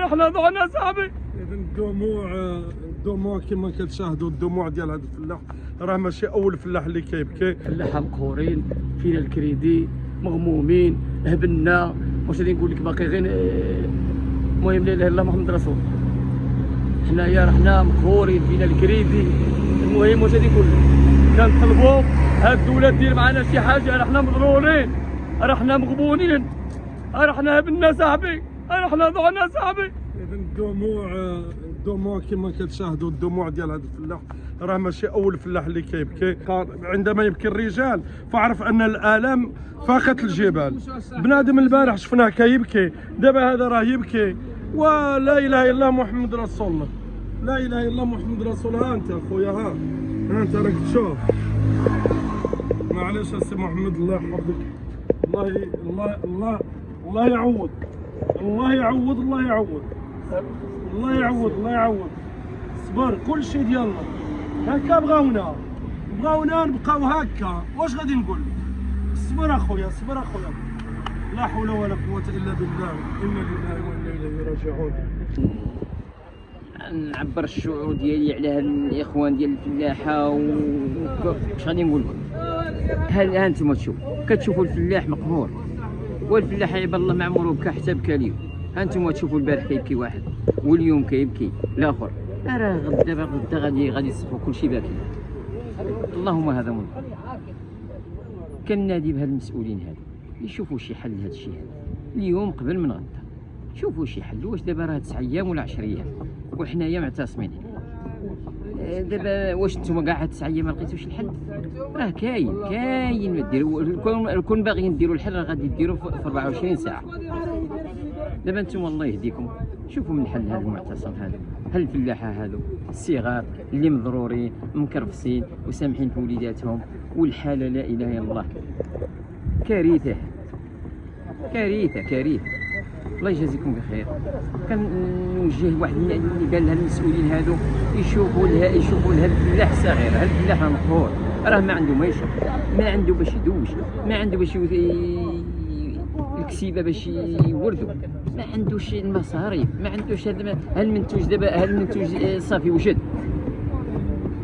رحنا ضعنا صاحبي. اذا الدموع كما كتشاهدوا الدموع ديال هذا الفلاح راه ماشي اول فلاح اللي كيبكي. فلاحه مقهورين، فينا الكريدي، مغمومين، هبلنا، واش غادي نقول لك باقي غير المهم لا اله الا الله محمد رسول الله. حنايا رحنا مقهورين، فينا الكريدي، المهم واش غادي نقول لك، كنطلبوا هاد الدوله دير معنا شي حاجه، رحنا مضرورين، رحنا مغبونين، رحنا هبلنا صاحبي، رحنا ضعنا صاحبي. اذا الدموع كما كتشاهدوا الدموع ديال هذا الفلاح راه ماشي اول فلاح اللي كيبكي. عندما يبكي الرجال فاعرف ان الالم فاقت الجبال. بنادم البارح شفناه كيبكي، دابا هذا راه يبكي. ولا اله الا الله محمد رسول الله، لا اله الا الله محمد رسول الله. ها انت اخويا، ها انت راك تشوف. معليش السي محمد، الله يحفظك. الله يعوض، الله يعوض، الله يعوض، الله يعوض، الله يعوض. صبر، كل شيء ديالنا هكا بغاونا نبقاو هكا، واش غادي نقول لك؟ صبر اخويا، صبر اخويا. لا حول ولا قوة الا بالله، انا لله وانا اليه راجعون. نعبر الشعور ديالي على هاد الاخوان ديال الفلاحه واش غادي نقول لكم. ها انتم كتشوفوا الفلاح مقهور، والفلاح عيب الله ما عمرو بكى حتى بكى اليوم. ها انتم تشوفوا البارح كيبكي واحد واليوم كيبكي الاخر، راه غدا غادي يصفوا كلشي باكي. اللهم هذا من كنادي بهاد المسؤولين هادو يشوفوا شي حل لهاد الشيء هذا اليوم قبل من غدا. شوفوا شي حل، واش دابا راه 9 ايام ولا 10 ايام وحنايا معتصمين. دابا واش نتوما كاع هاد 9 ايام ما لقيتوش الحل؟ راه كاين ما ديروا. كون باغيين ديروا الحل راه غادي ديروا في 24 ساعه. دابا نتوما الله يهديكم، شوفوا من حل هذا المعتصم هذا. هل الفلاحه هذو الصغار اللي مضرورين مكرفسين وسامحين في وليداتهم، والحاله لا اله الا الله، كارثه كارثه كارثه. الله يجازيكم بخير. كنوجه واحد اللي قال لها المسؤولين هادو يشوفوا لها هاد الفلاح الصغير، هاد الفلاح مقهور، راه ما عنده ما يشرب، ما عنده باش يدوش، ما عنده باش الكسيبه باش يوردوا، ما عندوش المصاريف، ما عندوش هاد المنتوج. دابا هاد المنتوج صافي وجد،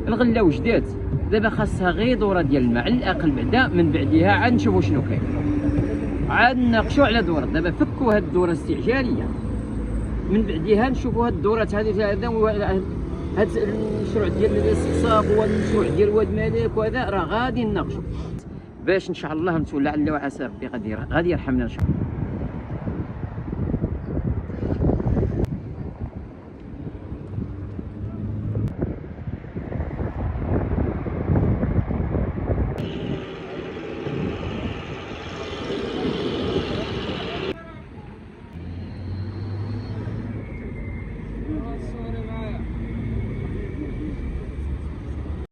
الغله وجدات، دابا خاصها غير دوره ديال الماء على الاقل. بعدا من بعديها عاد نشوفوا شنو كاين، عاد نناقشوا على دورة. دابا فكوا هاد الدورة الاستعجالية، من بعديها نشوفوا هاد الدورات هذه هاد المشروع ديال الاستقصاب والمشروع ديال واد مالك وهذا راه غادي نناقشوا باش ان شاء الله نتولى على وعسى ربي غادي يرحمنا ان شاء الله.